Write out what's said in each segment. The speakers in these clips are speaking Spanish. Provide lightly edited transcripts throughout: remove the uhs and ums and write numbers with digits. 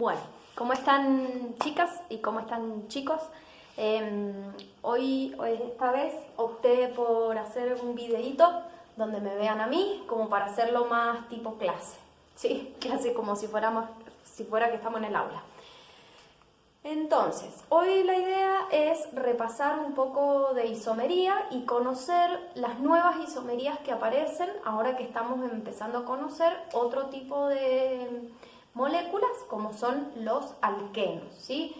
Bueno, ¿cómo están chicas y cómo están chicos? Hoy esta vez opté por hacer un videíto donde me vean a mí, como para hacerlo más tipo clase, ¿sí? Clase como si fuera que estamos en el aula. Entonces, hoy la idea es repasar un poco de isomería y conocer las nuevas isomerías que aparecen ahora que estamos empezando a conocer otro tipo de moléculas como son los alquenos, ¿sí?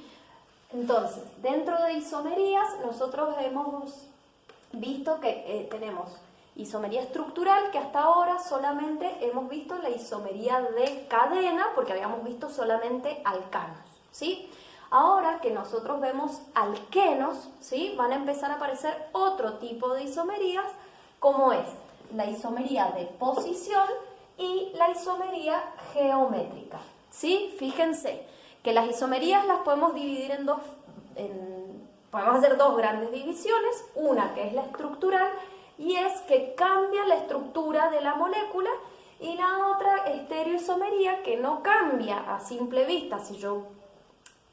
Entonces, dentro de isomerías nosotros hemos visto que tenemos isomería estructural, que hasta ahora solamente hemos visto la isomería de cadena porque habíamos visto solamente alcanos, ¿sí? Ahora que nosotros vemos alquenos, ¿sí? Van a empezar a aparecer otro tipo de isomerías, como es la isomería de posición y la isomería geométrica, ¿sí? Fíjense que las isomerías las podemos dividir podemos hacer dos grandes divisiones, una que es la estructural y es que cambia la estructura de la molécula, y la otra estereoisomería, que no cambia a simple vista. Si yo,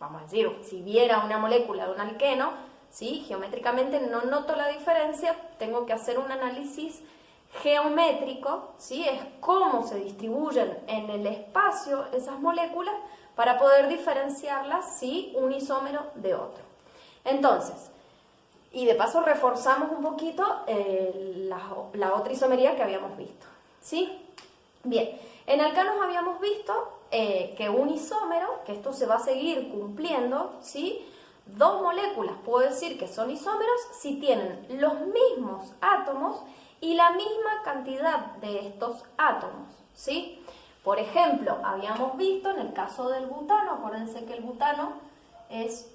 vamos a decir, si viera una molécula de un alqueno, ¿sí? Geométricamente no noto la diferencia, tengo que hacer un análisis geométrico, ¿sí? Es cómo se distribuyen en el espacio esas moléculas para poder diferenciarlas, ¿sí? Un isómero de otro. Entonces, y de paso reforzamos un poquito la otra isomería que habíamos visto, ¿sí? Bien, en alcanos habíamos visto que un isómero, que esto se va a seguir cumpliendo, ¿sí? Dos moléculas puedo decir que son isómeros si tienen los mismos átomos y la misma cantidad de estos átomos, ¿sí? Por ejemplo, habíamos visto en el caso del butano, acuérdense que el butano es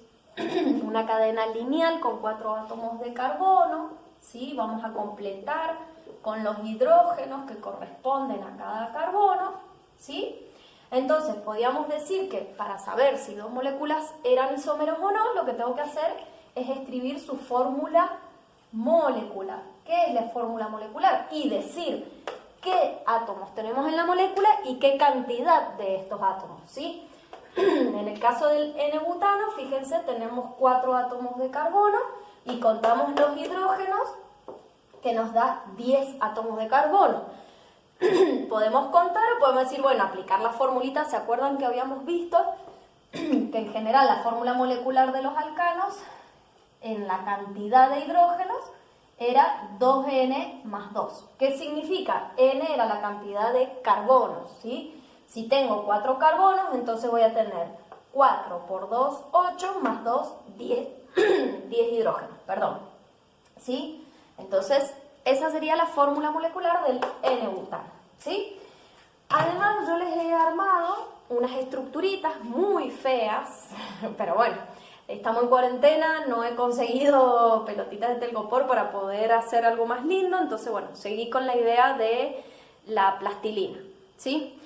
una cadena lineal con 4 átomos de carbono, ¿sí? Vamos a completar con los hidrógenos que corresponden a cada carbono, ¿sí? Entonces, podríamos decir que para saber si dos moléculas eran isómeros o no, lo que tengo que hacer es escribir su fórmula molecular. ¿Qué es la fórmula molecular? Y decir qué átomos tenemos en la molécula y qué cantidad de estos átomos, ¿sí? En el caso del N-butano, fíjense, tenemos 4 átomos de carbono y contamos los hidrógenos, que nos da 10 átomos de carbono. Podemos contar o podemos decir, bueno, aplicar la formulita. ¿Se acuerdan que habíamos visto que en general la fórmula molecular de los alcanos en la cantidad de hidrógenos era 2N más 2? ¿Qué significa? N era la cantidad de carbonos, ¿sí? Si tengo 4 carbonos, entonces voy a tener 4 por 2, 8, más 2, 10, 10 hidrógenos, perdón, ¿sí? Entonces, esa sería la fórmula molecular del N-butano, ¿sí? Además, yo les he armado unas estructuritas muy feas, pero bueno, estamos en cuarentena, no he conseguido pelotitas de telgopor para poder hacer algo más lindo, entonces, bueno, seguí con la idea de la plastilina, ¿sí?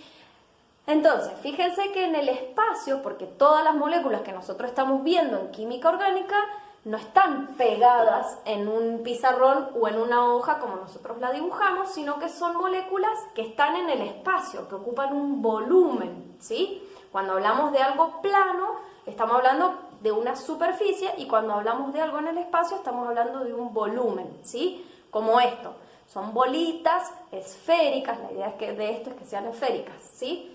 Entonces, fíjense que en el espacio, porque todas las moléculas que nosotros estamos viendo en química orgánica no están pegadas en un pizarrón o en una hoja como nosotros la dibujamos, sino que son moléculas que están en el espacio, que ocupan un volumen, ¿sí? Cuando hablamos de algo plano, estamos hablando de una superficie, y cuando hablamos de algo en el espacio, estamos hablando de un volumen, ¿sí? Como esto, son bolitas esféricas, la idea de esto es que sean esféricas, ¿sí?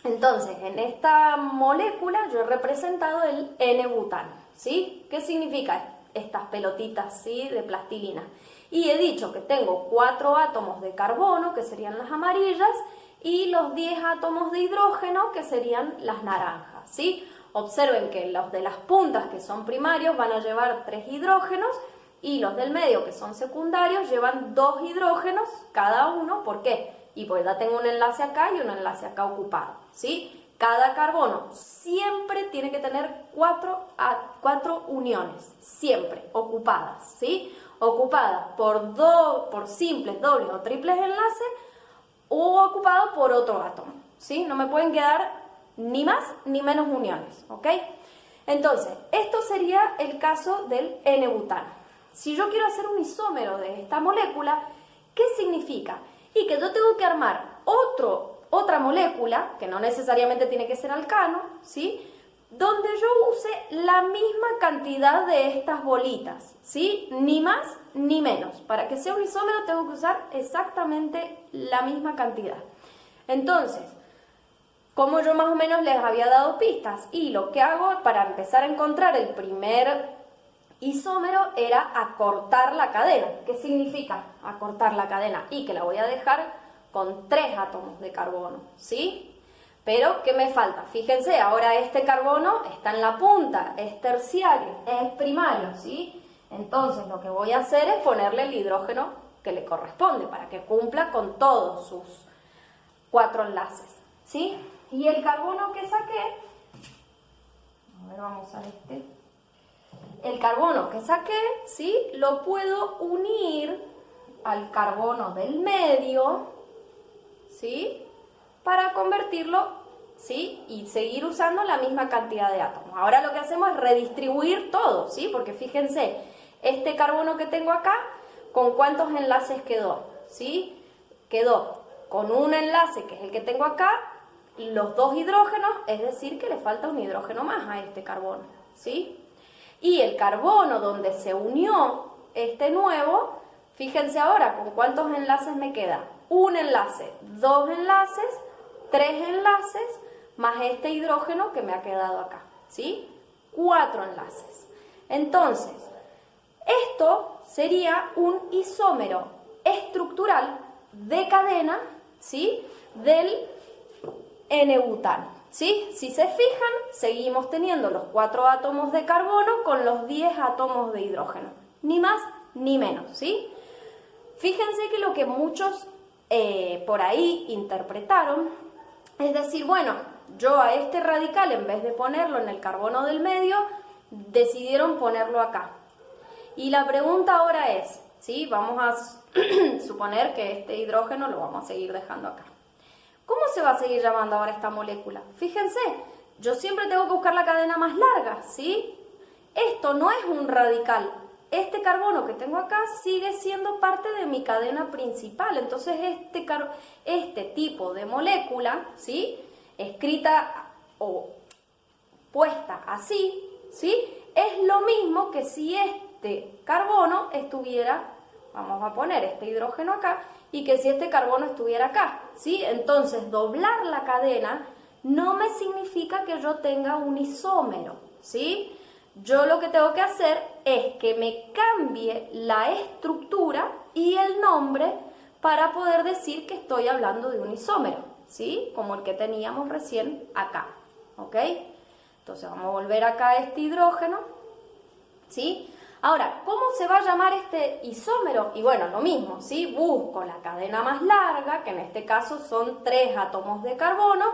Entonces, en esta molécula yo he representado el N-butano, ¿sí? ¿Qué significa estas pelotitas, ¿sí? De plastilina? Y he dicho que tengo 4 átomos de carbono, que serían las amarillas, y los 10 átomos de hidrógeno, que serían las naranjas, ¿sí? Observen que los de las puntas, que son primarios, van a llevar 3 hidrógenos, y los del medio, que son secundarios, llevan 2 hidrógenos cada uno. ¿Por qué? Y pues ya tengo un enlace acá y un enlace acá ocupado, ¿sí? Cada carbono siempre tiene que tener 4 uniones, siempre ocupadas, ¿sí? Ocupadas por simples, dobles o triples enlaces, o ocupado por otro átomo, ¿sí? No me pueden quedar ni más ni menos uniones, ¿ok? Entonces, esto sería el caso del N-butano. Si yo quiero hacer un isómero de esta molécula, ¿qué significa? Y que yo tengo que armar otra molécula, que no necesariamente tiene que ser alcano, ¿sí? Donde yo use la misma cantidad de estas bolitas, ¿sí? Ni más ni menos. Para que sea un isómero tengo que usar exactamente la misma cantidad. Entonces, como yo más o menos les había dado pistas, y lo que hago para empezar a encontrar el primer isómero era acortar la cadena. ¿Qué significa acortar la cadena? Y que la voy a dejar con 3 átomos de carbono, ¿sí? Pero, ¿qué me falta? Fíjense, ahora este carbono está en la punta, es terciario, es primario, ¿sí? Entonces, lo que voy a hacer es ponerle el hidrógeno que le corresponde para que cumpla con todos sus 4 enlaces, ¿sí? Y el carbono que saqué, a ver, vamos a este. El carbono que saqué, ¿sí? Lo puedo unir al carbono del medio, ¿sí? Para convertirlo, ¿sí? Y seguir usando la misma cantidad de átomos. Ahora lo que hacemos es redistribuir todo, ¿sí? Porque fíjense, este carbono que tengo acá, ¿con cuántos enlaces quedó? ¿Sí? Quedó con un enlace, que es el que tengo acá, los 2 hidrógenos, es decir, que le falta un hidrógeno más a este carbono, ¿sí? Y el carbono donde se unió este nuevo, fíjense ahora, ¿con cuántos enlaces me queda? Un enlace, 2 enlaces, 3 enlaces, más este hidrógeno que me ha quedado acá, ¿sí? 4 enlaces. Entonces, esto sería un isómero estructural de cadena, ¿sí? Del N-butano, ¿sí? Si se fijan, seguimos teniendo los 4 átomos de carbono con los 10 átomos de hidrógeno, ni más ni menos, ¿sí? Fíjense que lo que muchos por ahí interpretaron es decir, bueno, yo a este radical, en vez de ponerlo en el carbono del medio, decidieron ponerlo acá. Y la pregunta ahora es, ¿sí? Vamos a suponer que este hidrógeno lo vamos a seguir dejando acá. ¿Cómo se va a seguir llamando ahora esta molécula? Fíjense, yo siempre tengo que buscar la cadena más larga, ¿sí? Esto no es un radical. Este carbono que tengo acá sigue siendo parte de mi cadena principal. Entonces este tipo de molécula, ¿sí? Escrita o puesta así, ¿sí? Es lo mismo que si este carbono estuviera, vamos a poner este hidrógeno acá, y que si este carbono estuviera acá, ¿sí? Entonces doblar la cadena no me significa que yo tenga un isómero, ¿sí? Yo lo que tengo que hacer es que me cambie la estructura y el nombre para poder decir que estoy hablando de un isómero, ¿sí? Como el que teníamos recién acá, ¿ok? Entonces vamos a volver acá a este hidrógeno, ¿sí? Ahora, ¿cómo se va a llamar este isómero? Y bueno, lo mismo, ¿sí? Busco la cadena más larga, que en este caso son 3 átomos de carbono,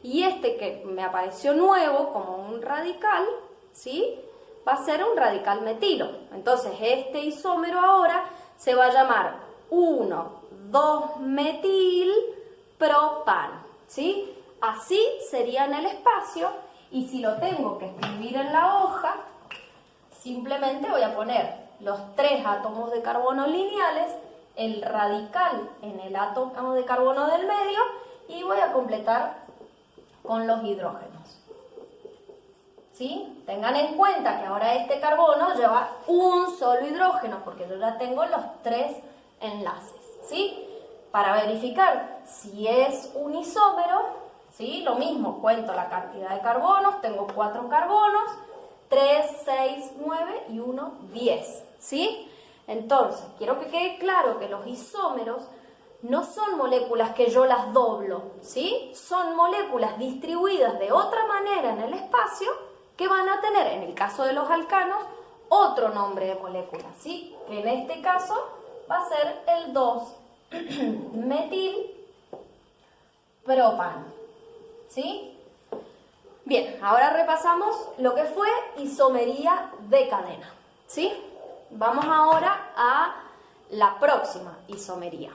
y este que me apareció nuevo como un radical, ¿sí? Va a ser un radical metilo. Entonces, este isómero ahora se va a llamar 1,2-metilpropano, ¿sí? Así sería en el espacio, y si lo tengo que escribir en la hoja, simplemente voy a poner los 3 átomos de carbono lineales, el radical en el átomo de carbono del medio, y voy a completar con los hidrógenos. ¿Sí? Tengan en cuenta que ahora este carbono lleva un solo hidrógeno, porque yo ya tengo los 3 enlaces, ¿sí? Para verificar si es un isómero, ¿sí? Lo mismo, cuento la cantidad de carbonos, tengo 4 carbonos, 3, 6, 9 y 1, 10, ¿sí? Entonces, quiero que quede claro que los isómeros no son moléculas que yo las doblo, ¿sí? Son moléculas distribuidas de otra manera en el espacio, que van a tener, en el caso de los alcanos, otro nombre de molécula, ¿sí? Que en este caso va a ser el 2-metilpropano, ¿sí? Bien, ahora repasamos lo que fue isomería de cadena, ¿sí? Vamos ahora a la próxima isomería.